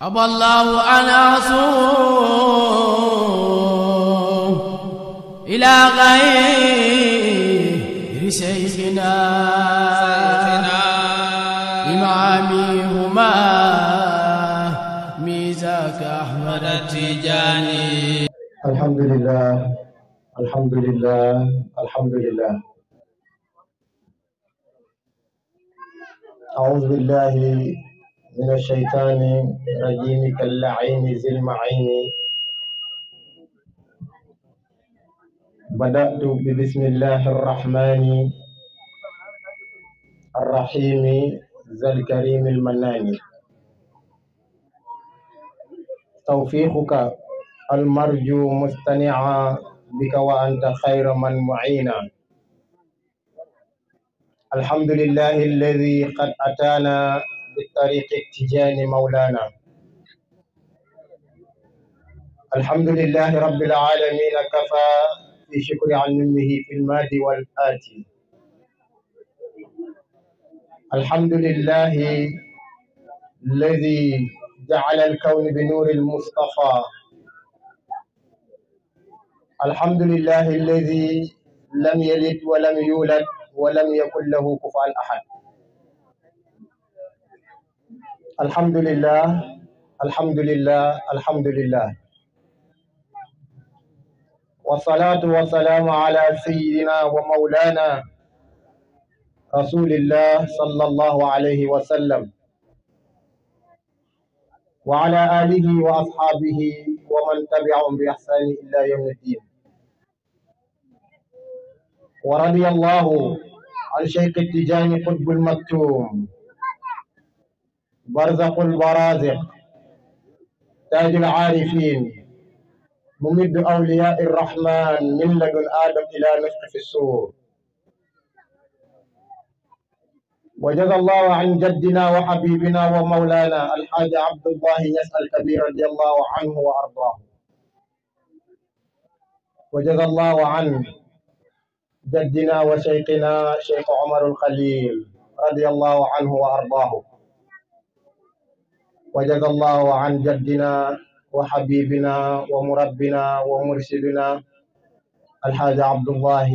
أبى الله أن أصوم إلى غير شيخنا إمامي هما ميزاك أحمد التجاني. الحمد لله الحمد لله الحمد لله. أعوذ بالله من الشيطان الرجيم كاللعين ذي المعين. بدأت ببسم الله الرحمن الرحيم ذا الكريم المنان. توفيقك المرجو مستنعا بك وأنت خير من معينا. الحمد لله الذي قد أتانا بالطريق التجاني مولانا. الحمد لله رب العالمين كفى في شكر علمه في الماضي والآتي. الحمد لله الذي جعل الكون بنور المصطفى. الحمد لله الذي لم يلد ولم يولد ولم يكن له كفوا أحد. الحمد لله الحمد لله الحمد لله، والصلاة والسلام على سيدنا ومولانا رسول الله صلى الله عليه وسلم وعلى آله وأصحابه ومن تبعهم بإحسان إلى يوم الدين. ورضي الله عن شيخ التجاني قطب المكتوم برزق البرازق تاج العارفين ممد أولياء الرحمن من لدن آدم إلى نفخ في الصور. وجزى الله عن جدنا وحبيبنا ومولانا الحاج عبد الله يسأل كبير رضي الله عنه وأرضاه. وجزى الله عن جدنا وشيخنا شيخ عمر الخليل رضي الله عنه وأرضاه. وجزى الله عن جدنا وحبيبنا ومربنا ومرشدنا الحاج عبد الله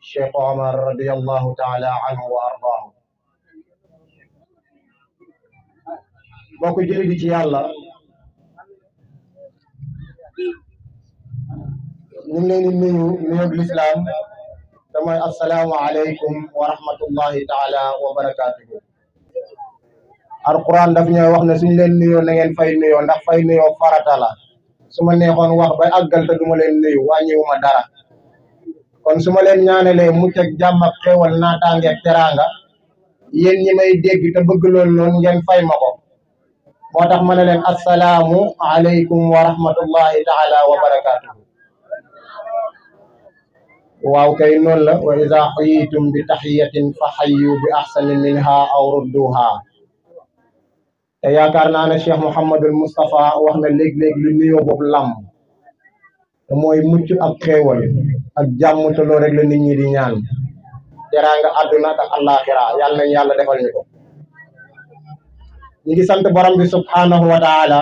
شيخ عمر رضي الله تعالى عنه وأرضاه. mbokk jullit yi ci yàlla ñu ngi leen di nuyu nuyoob lislaam te mooy assalaamu aleykum wa rahmatullahi taala wa barakaatuhu. alquran daf ñooy wax ne suñ leen nuyoo na ngeen fay nuyoo ndax fay nuyoo farata la. su ma neexoon wax ba àggal te duma leen nuyu wàññiwuma dara. kon su ma leen ñaanalee mucc ak jàmm ak xéewal naataange ak teraanga, yéen ñi may dégg te bëgg loolu noonu ngeen fay ma ko. moo tax ma ne leen assalaamu aleykum wa rahmatullahi taala wa barakaatuhu. waaw kay noonu la. wa iza xuyitum bi taxiyatin fa xayyu bi axsani minha aw rudduha. te yaakaar naa ne Cheikh Mouhamadul Moustapha wax na léeg-léeg lu nuyoo boobu làmb te mooy mucc ak xéewal ak jàmm te loolu rek la nit ñi di ñaan. teraanga àdduna ak àllaaxira yàlla nañ yàlla defal ñu ko. ñu ngi sant borom bi subhanahu wa taala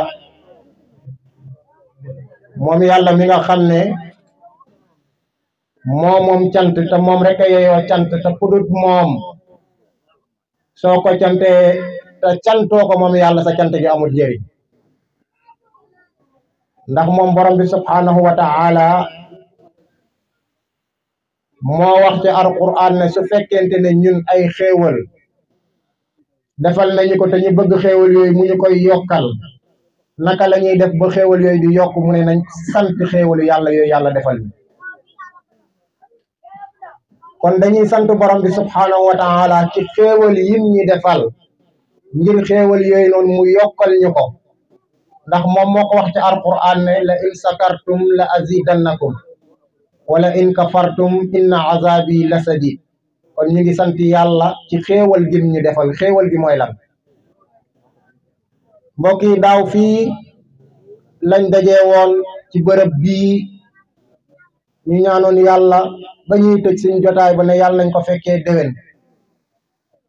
moom yàlla mi nga xam ne moom cant te moom rek a yeyoo cant te pudut moom soo ko cante te cantoo ko moom yàlla sa cant gi amul njëriñ. ndax moom borom bi subhanahu wa taala moo wax ci alquran ne su fekkente ne ñun ay xéewal defal nañu ko te ñu bëgg xéewal yooyu mu ñu koy yokkal, naka la ñuy def ba xéewal yooyu di yokk mu ne nañ sant xéewalu yàlla yooyu yàlla defal ñu. kon dañuy sant borom bi subhanahu wa taala ci xéewal yim ñi defal ngir xéewal yooyu noonu mu yokkal ñu ko. ndax moom moo ko wax ci alquran ne la in sakartum la azidannakum wala in kafartum inna azabi la sadid. kon ñu ngi sant yàlla ci xéewal gi ñu defal. xéewal gi mooy lan? mbokk yi daaw fii lañ dajee woon ci bërëb bii ñu ñaanoon yàlla ba ñuy tëj suñ jotaay ba ne yàlla nañ ko fekkee déwén.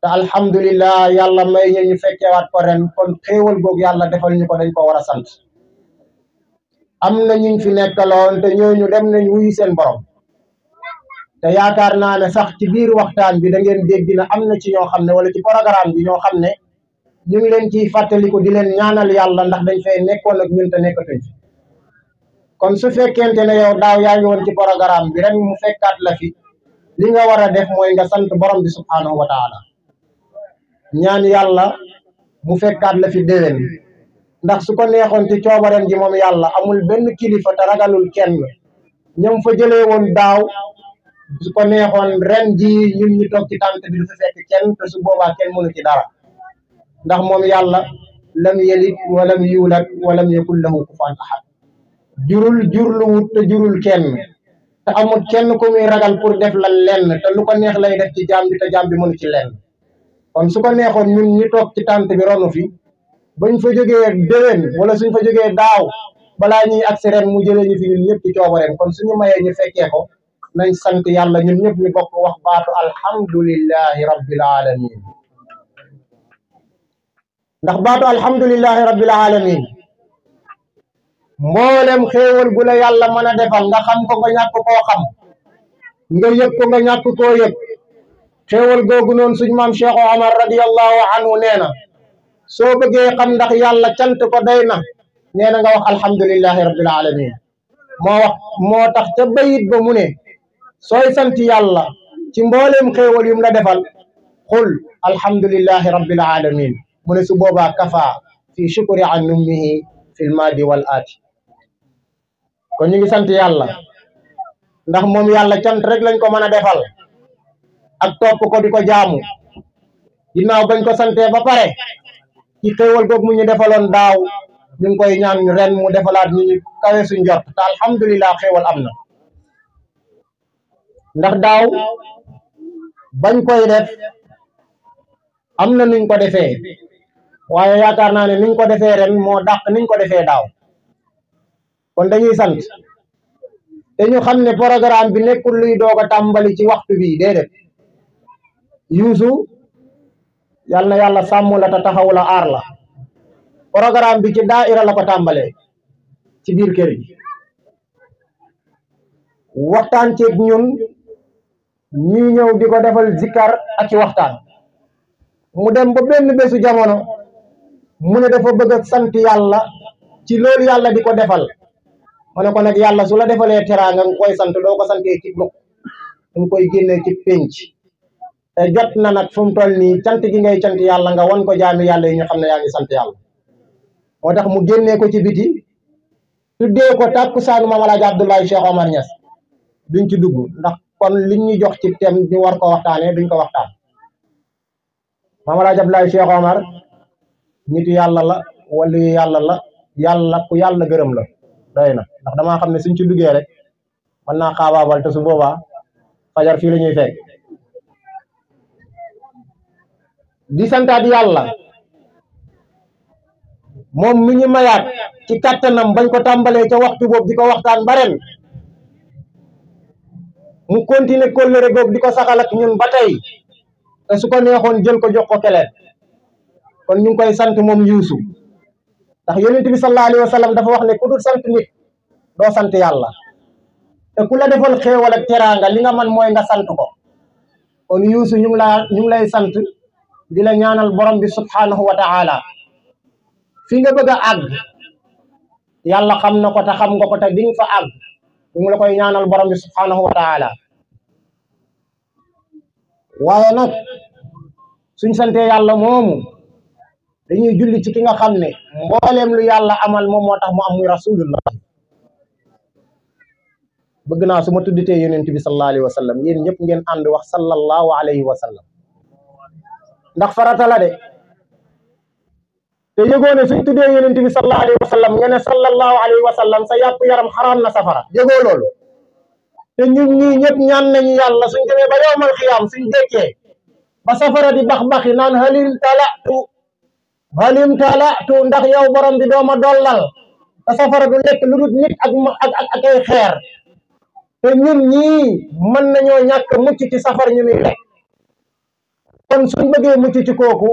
te alhamdulillah yàlla may ñu fekkewaat ko ren kon xéewal goog yàlla defal ñu ko dañ ko war a sant am na ñu fi nekkaloon te ñooñu dem nañ wuyu seen borom te yaakaar naa ne sax ci biir waxtaan bi da ngeen dégg na am na ci ñoo xam ne wala ci programme bi ñoo xam ne ñu ngi leen ciy fàttaliku di leen ñaanal yàlla ndax dañ fay nekkoon ak ñun te nekkatuñ fi kon su fekkente ne yow daaw yaa ngi woon ci programme bi ren mu fekkaat la fi li nga war a def mooy nga sant borom bi subhanahu wa taala ñaan yàlla mu fekkaat la fi déwén ndax su ko neexoon ci coobareem ji moom yàlla amul benn kilifa te ragalul kenn ñoom fa jëlee woon daaw su ko neexoon ren ji ñun ñu toog ci tànt bi du fi fekk kenn te su boobaa kenn mënu ci dara ndax moom yàlla lam yalid walam yuulad walam yakul lahu kufuwan ahad jurluwut te jurul kenn te amul kenn ku muy ragal pour def la lenn te lu ko neex lay def ci jaam bi te jaam bi mënu ci lenn kon su ko neexoon ñun ñu toog ci tànt bi ronu fi bañ fa jógee déwén wala suñ fa jógee daaw balaa ñuy agsi ren mu jëlee ñu fi ñun ñëpp ci coobareem kon suñu mayee ñu fekkee ko nañ sant yàlla ñun ñëpp ñu bokk wax baatu alhamdulillahi rabbil alamin ndax baatu alhamdulillahi rabbil alamin mboolem xéewal gu la yàlla mën a defal nga xam ko nga ñàkk koo xam nga yëg ko nga ñàkk koo yëg xéewal googu noonu suñ maam Cheikh Omar radiyallahu anhu nee na soo bëggee xam ndax yàlla cant ko doy na nee na nga wax alhamdulillahi rabbil alamin moo tax ca bayit ba mu ne sooy sant yàlla ci mboolem xéewal yum la defal xul alhamdulillahi rabbil alamin mu ne su boobaa kafa fi shukri an nummihi fil maadi wal aati kon ñu ngi sant yàlla ndax moom yàlla cant rek lañ ko mën a defal ak topp ko di ko jaamu ginnaaw bañ ko santee ba pare ci xéewal googu mu ñu defaloon daaw ñu ngi koy ñaan ren mu defalaat ñu kawe suñ jot te alhamdulillah xéewal am na ndax daaw bañ koy def am na nuñ ko defee waaye yaakaar naa ne niñ ko defee ren moo dàq niñ ko defee daaw kon dañuy sant te ñu xam ne programme bi nekkul luy doog a tàmbali ci waxtu bi déedéet yuusu yal na yàlla sàmm la te taxaw la aar la programme bi ci daaira la ko tàmbalee ci biir kër gi waxtaan ceeg ñun ñuy ñëw di ko defal zikkar ak ci waxtaan mu dem ba benn bésu jamono mu ne dafa bëgg a sant yàlla ci loolu yàlla di ko defal ma ne ko nag yàlla su la defalee teraanga nga koy sant doo ko santee ci luk nga koy génnee ci pénc te jot na nag fu mu toll nii cant gi ngay cant yàlla nga wan ko jaami yàlla yi ñu xam ne yaa ngi sant yàlla moo tax mu génnee ko ci biti tuddee ko tàkkusaanu Maam Alaaji Abdoulaye Cheikh Omar Niass duñ ci dugg ndax kon liñ ñu jox ci thème ñu war ko waxtaanee duñ ko waxtaan Maam Alaaji Abdoulaye Cheikh Omar nitu yàlla la wala yàlla ku yàlla gërëm la doy na ndax damaa xam ne suñ ci duggee rek mën naa xaabaabal te su boobaa fajar fii la ñuy fekk di santaat yàlla moom mi ñu mayaat ci kattanam bañ ko tàmbalee ca waxtu boobu di ko waxtaan ba ren mu continuer kóllëre googu di ko saxal ak ñun ba tey te su ko neexoon jël ko jox ko keleen kon ñu ngi koy sant moom yuusu ndax yonent bi sallallahu alayhi wa sallam dafa wax ne ku dul sant nit doo sant yàlla te ku la defal xéewal ak teraanga li nga man mooy nga sant ko kon yuusu ñu ngi lay sant di la ñaanal borom bi subhanahu wa ta'ala fi nga bëgg a àgg yàlla xam na ko te xam nga ko te di nga fa àgg ñu ngi la koy ñaanal borom bi subhanahu wa ta'ala waaye nag suñ sante yàlla moomu dañuy julli ci ki nga xam ne mbooleem lu yàlla amal moom moo tax mu am muy rasulullah bëgg naa su ma tudditee yonent bi sallallahu alayhi wa sallam yéen ñëpp ngeen ànd wax sallallahu alayhi wa sallam ndax farata la de te yëgoo ne suñ tuddee yonent bi sallallahu alayhi wa sallam nga ne sallallahu alayhi wa sallam sa yàpp yaram xaraam na safara yëgoo loolu te ñun ñii ñëpp ñaan nañu yàlla suñ demee ba yowmal xiyaam suñ dekkee ba safara di bax-baxi naan halim talatu ndax yow borom bi dooma dollal te safara du lekk lu dul nit ak ay xeer te ñun ñii mën nañoo ñàkk mucc ci safar ñu muy lekk kon suñ bëggee mucc ci kooku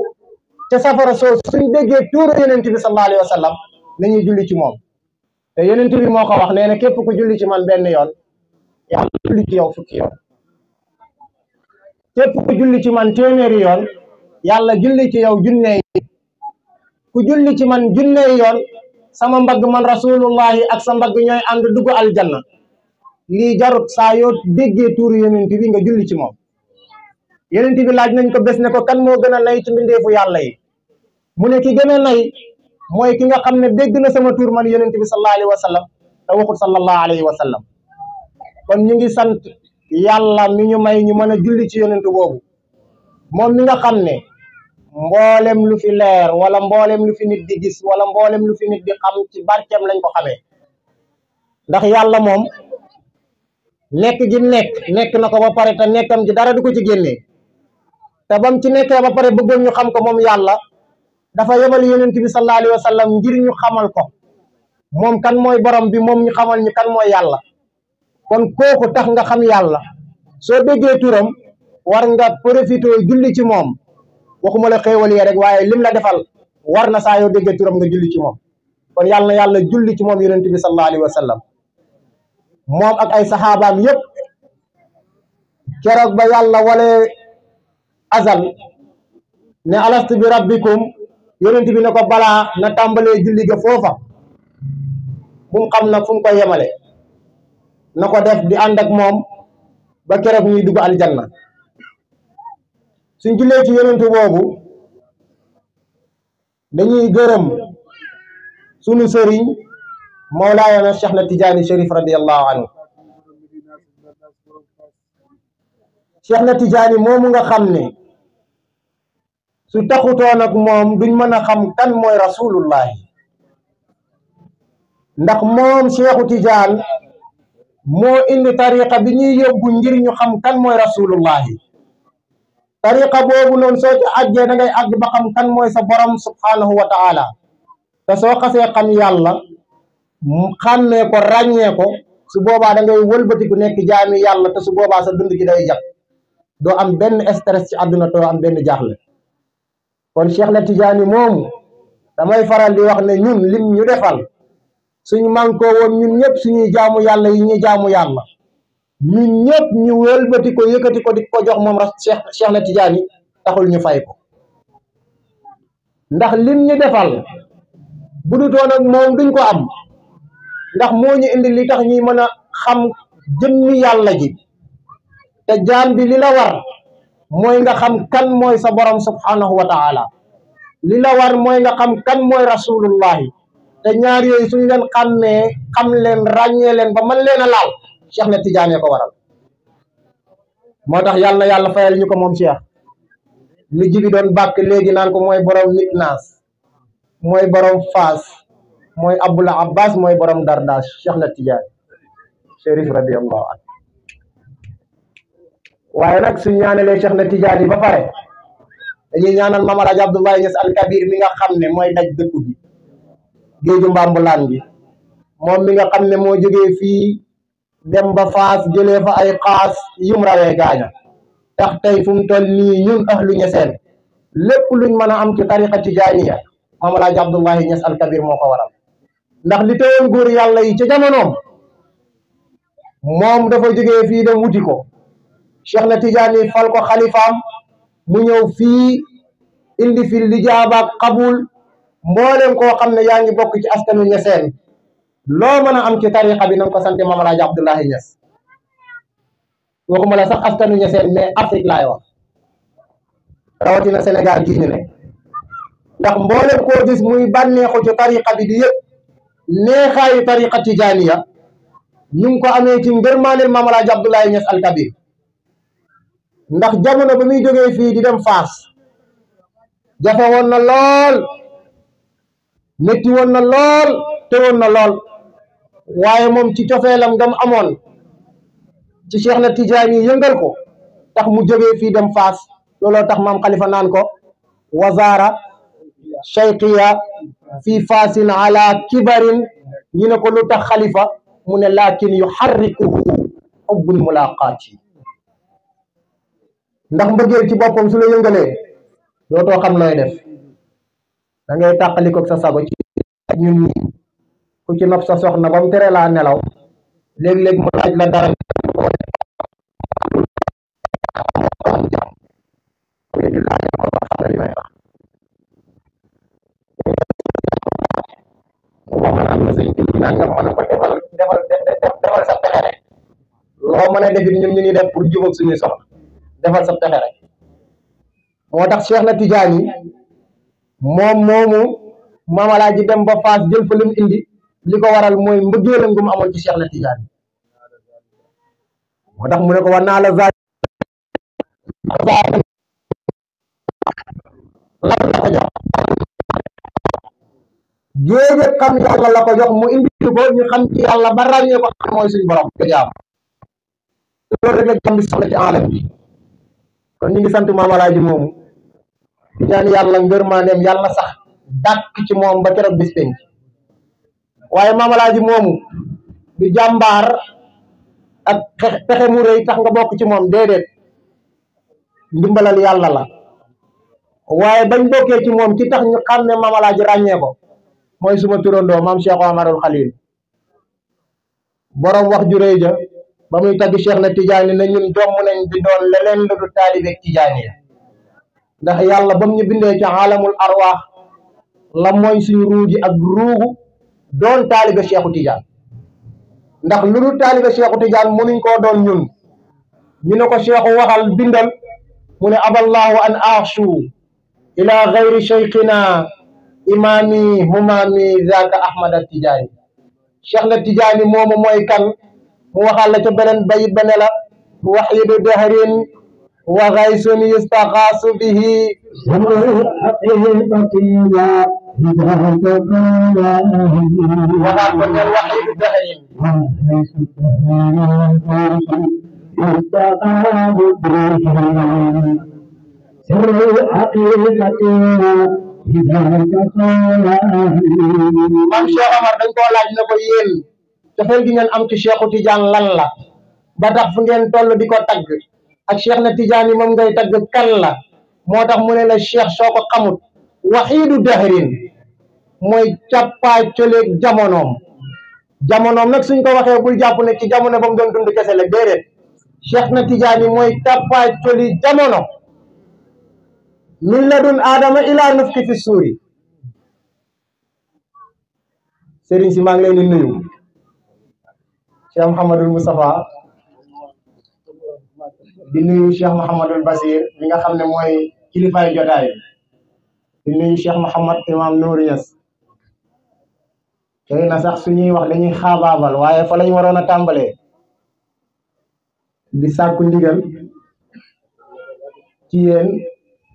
te safara soosu suñ déggee tuuru yonent bi sallallahu alayhi wa sallam nañuy julli ci moom te yonent bi moo ko wax nee na képp ku julli ci man benn yoon yàlla julli ci yow fukki yoon képp ku julli ci man téeméeri yoon yàlla julli ci yow junney ku julli ci man junney yoon sama mbagg man rasulullahi ak sa mbagg ñooy ànd dugg aljanna lii jarut saa yoo déggee tuuru yonent bi nga julli ci moom yonent bi laaj nañ ko bés ne ko kan moo gën a nay ci mbindeefu yàlla yi mu ne ki gën a nay mooy ki nga xam ne dégg na sama tuur man yonent bi sallallahu alayhi wa sallam te waxul sallallahu alayhi wa sallam kon ñu ngi sant yàlla mi ñu may ñu mën a julli ci yonent boobu moom mi nga xam ne mboolem lu fi leer wala mboolem lu fi nit di gis wala mboolem lu fi nit di xam ci barkeem lañ ko xamee ndax yàlla moom nekk gi nekk na ko ba pare te nekkam gi dara du ko ci génnee te bam ci nekkee ba pare bëggoon ñu xam ko moom yàlla dafa yebal yonent bi sallallahu alayhi wa sallam ngir ñu xamal ko moom kan mooy borom bi moom ñu xamal ñu kan mooy yàlla kon kooku tax nga xam yàlla soo déggee turam war nga profité julli ci moom waxuma la xéewal yi rek waaye lim la defal war na saa yoo déggee turam nga julli ci moom kon yàlla na yàlla julli ci moom yonent bi sallallahu alayhi wa sallam moom ak ay saxaabaam yëpp keroog ba yàlla wala azal ne alastu bi rabbikum yonent bi ne ko balaa na tàmbalee julli ga foofa bu mu xam nag fu mu koy yemale na ko def di ànd ak moom ba keroog ñuy dugg aljanna suñ jullee ci yonent boobu dañuy gërëm sunu sëriñ Mawlaayana Cheikh na Tijaani Cherif radiyallahu anhu Cheikh na Tijaani moomu nga xam ne su taxutoon ak moom duñ mën a xam kan mooy rasulullahi ndax moom Cheikhu Tijaan moo indi tariqa bi ñuy yóbbu ngir ñu xam kan mooy rasulullahi tariqa boobu noonu soo ci àggee da ngay àgg ba xam kan mooy sa borom subhanahu wa ta'ala te soo xasee xam yàlla xàmmee ko ràññee ko su boobaa da ngay wëlbatiku nekk jaami yàlla te su boobaa sa dund gi day jag doo am benn stress ci àdduna doo am benn jaaxle kon Cheikh na Tijaani moomu damay faral di wax ne ñun lim ñu defal suñu mànkoo woon ñun ñëpp suñuy jaamu yàlla yi ñuy jaamu yàlla ñun ñëpp ñu wëlbati ko yëkkati ko di ko jox moom Cheikh na Tijaani taxul ñu fay ko ndax lim ñu defal bu du toon ak moom duñ ko am ndax moo ñu indi li tax ñuy mën a xam jëmmi yàlla ji te jaam bi li la war mooy nga xam kan mooy sa borom subhanahu wa ta'ala li la war mooy nga xam kan mooy rasulullahi te ñaar yooyu suñ leen xàmmee xam leen ràññee leen ba mën leen a laal Cheikh na Tijaani ko waral moo tax yàlla na yàlla fayal ñu ko moom Cheikh li jibi doon bàkk léegi naan ko mooy borom Miknaas mooy borom Faas mooy Abul Abbas mooy borom Dardaas Cheikh na Tijaani Cherif radiyallahu anhu waaye nag suñ ñaanalee Cheikh na Tijaani ba pare dañuy ñaanal Maam Alaaji Abdoulaye Niass Al Kabir mi nga xam ne mooy daj dëkk bi géeju Mbambulaan gi moom mi nga xam ne moo jógee fii dem ba Faas jëlee fa ay xaas yum rawee gaaña tax tey fu mu toll nii ñun ahlu Ñaseen lépp luñ mën a am ci tariqa tijaaniya Maam Alaaji Abdoulaye Niass Al Kabir moo ko waral ndax li teewoon góor yàlla yi ca jamonoom moom dafa jógee fii dem wuti ko Cheikh na Tijaani fal ko xalifaam mu ñëw fii indi fi lijaaba ak qabul mboolem koo xam ne yaa ngi bokk ci askanu Ñaseen loo mën a am ci tariqa bi nañ ko sant Maam Alaaji Abdoulaye Niass waxuma la sax askanu Ñaseen mais Afrique laay wax rawatina Sénégal gii ñu ne ndax mboolem koo gis muy bànneexu ci tariqa bi di yëpp neexaayu tariqa tijaaniya ñu ngi ko amee ci ngërmaaneel Maam Alaaji Abdoulaye Niass Al Kabir ndax jamono ba muy jógee fii di dem Faas jafe woon na lool métti woon na lool te woon na lool waaye moom ci cofeelam ngam amoon ci Cheikh na Tijaani yëngal ko tax mu jógee fii dem Faas looloo tax maam Khalifa naan ko wazaara cheikhiya fii faasin ala kibarin ñu ne ko lu tax Khalifa mu ne lakin yuharrikuhu hubbul mulaqaati ndax mbëggeel ci boppam su la yëngalee dootoo xam looy def da ngay tàqalikoog sa sago ci ñun ñi ku ci nopp sa soxna ba mu tere laa nelaw léeg-léeg mu laaj la dara defal sa pexe rek loo mën a defit ñun ñu ni def pour jubóog suñuy soxla defal sa pexe rek moo tax Cheikh na Tidiane moom moomu Maam Alaaji dem ba Faas jël fa lim indi li ko waral mooy mbëggeelam gu mu amoon ci Cheikh na Tidiane moo tax mu ne ko war naa la zaay lan la ko jox géej xam yàlla la ko jox mu indi ko ñu xam ci yàlla ba ràññee ko xam mooy suñu borom ko jaam loolu rek la jàmm bi soxla ci alam bi kon ñu ngi sant Maam Alaaji moomu di ñaan yàlla ngërmaaneem yàlla sax dàkk ci moom ba keroog bis penc waaye Maam Alaaji moomu du jàmbaar ak pexe mu rëy tax nga bokk ci moom déedéet ndimbalal yàlla la waaye bañ bokkee ci moom ci tax ñu xam ne Maam Alaaji ràññee ko mooy suma turandoo maam Cheikh Omarul Khalil borom wax ju rëy ja ba muy tagg Cheikh na Tidiane ne ñun jomm nañ di doon leneen lu du taalibe Tidiane ya ndax yàlla bam ñu bindee ci alamul arwaax la mooy suñu ruuji ak ruugu doon taalibe Cheikhu Tidiane ndax lu dul taalibe Cheikhu Tidiane mënuñ koo doon ñun ñu ne ko Cheikhu waxal bindal mu ne aballahu an aashu ila gayri cheikhina imami humami zaka ahmad al Tidiane Cheikh na Tidiane moomu mooy kan mu waxal la ca beneen bayit ba ne la waxidu dahrin wa gaysun yustaqaasu bihi waxaat ko ne waxidu dahrin maam Cheikh Omar dañ koo laaj ne ko yéen cofeel gi ngeen am ci Cheikhu Tidiane lan la ba tax fu ngeen toll di ko tagg ak Cheikh na Tidiane moom ngay tagg kan la moo tax mu ne la Cheikh soo ko xamut waxiidu dahrin mooy càppaa coleeg jamonoom nag suñ ko waxee bul jàpp ne ci jamono ba mu doon dund kese la déedéet Cheikh na Tidiane mooy càppaa coli jamono min ladun aadama ilaa nufki fi suuri sëriñ si maa ngi leen di nuyu Cheikh Mouhamadul Moustapha di nuyu Cheikh Mouhamadul Basir mi nga xam ne mooy kilifaay jotaay di nuyu Cheikh Mouhamad Imam Nour Niass xëy na sax suñuy wax dañuy xaabaabal waaye fa lañ waroon a tàmbalee di sàkku ndigal ci yéen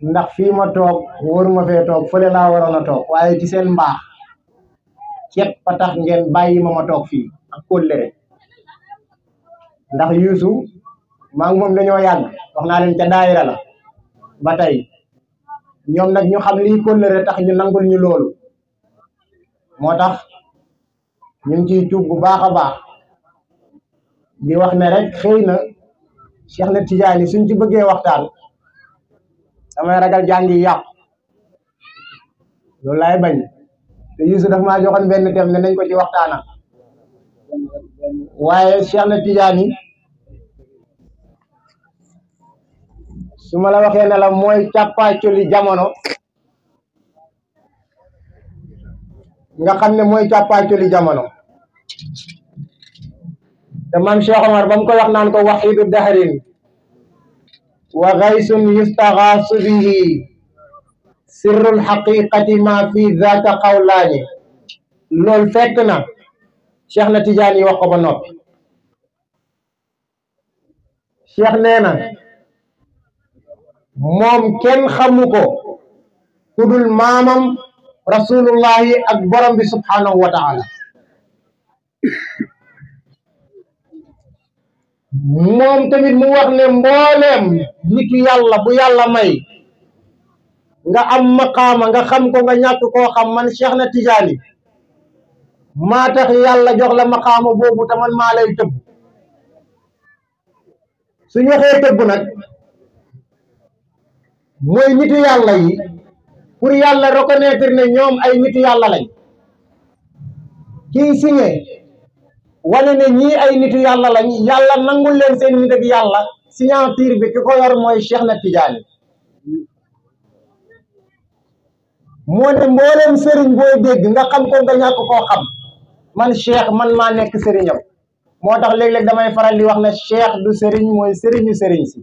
ndax fii ma toog wóoruma fee toog fële laa waroon a toog waaye ci seen mbaax ceeb fa tax ngeen bàyyi ma toog fii ak kóllëre ndax yuusu maa ngi moom dañoo yàgg wax naa leen ca daayira la ba tey ñoom nag ñu xam lii kóllëre tax ñu nangul ñu loolu moo tax ñu ngi ciy tuub bu baax a baax di wax ne rek xëy na Cheikh na Tidiane suñ ci bëggee waxtaan damay ragal jàngi yàqu loolu laay bañ te Youssou daf maa joxoon benn thème ne nañ ko ci waxtaana waaye Cheikh na Tidiane su ma la waxee ne la mooy càppaacoli jamono nga xam ne mooy càppaacoli jamono te maam Cheikh Omar ba mu ko wax naan ko waxidu dahrin wa gaysun yustaxaasu bihi sirrul xaqiqati ma fi zaaka qawlaani loolu fekk na Cheikh na Tidiane yi wax ko ba noppi Cheikh nee na moom kenn xamu ko ku dul maamam rasulullahi ak borom bi subhanahu wa taala moom tamit mu wax ne mbooleem nitu yàlla bu yàlla may nga am maqaama nga xam ko nga ñàkk koo xam man Cheikh na Tidiane maa tax yàlla jox la maqaama boobu te man maa lay tëbb suñu waxee tëbb nag mooy nitu yàlla yi pour yàlla reconnaître ne ñoom ay nitu yàlla lañ kii signé wane ne ñii ay nitu yàlla lañ yàlla nangul leen seen nit ak yàlla signature bi ki ko yor mooy Cheikh na Tidiane moo ne mbooleem sëriñ booy dégg nga xam ko nga ñàkk koo xam man Cheikh man maa nekk sëriñam moo tax léeg-léeg damay faral di wax ne Cheikh du sëriñ mooy sëriñu sëriñ si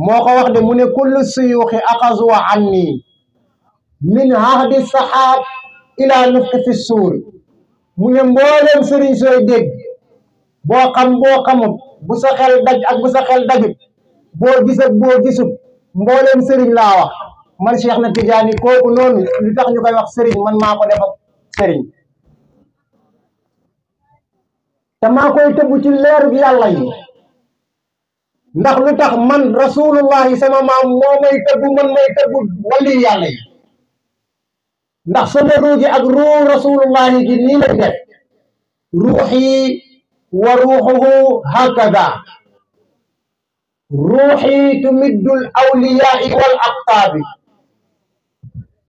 moo ko wax de mu ne kullu suyuuxi axazu anni min ahdi saxaab ila nufki fi suur mu ne mbooleem sëriñ sooy dégg boo xam boo xamut bu sa xel daj ak bu sa xel dajut boo gis ak boo gisut mbooleem sëriñ laa wax man Cheikh na Tidiane kooku noonu lu tax ñu koy wax sëriñ man maa ko def ak sëriñ te maa koy tëbb ci leeru yàlla yi ndax lu tax man rasulullahi sama maam moo may tëbb man may tëbb wali yàlla yi ndax sama ruugi ak ruu rasulullahi gi nii lay def ruuxi wa ruuxuhu hakada ruuxi tumiddul awliyaai wal aqtaabi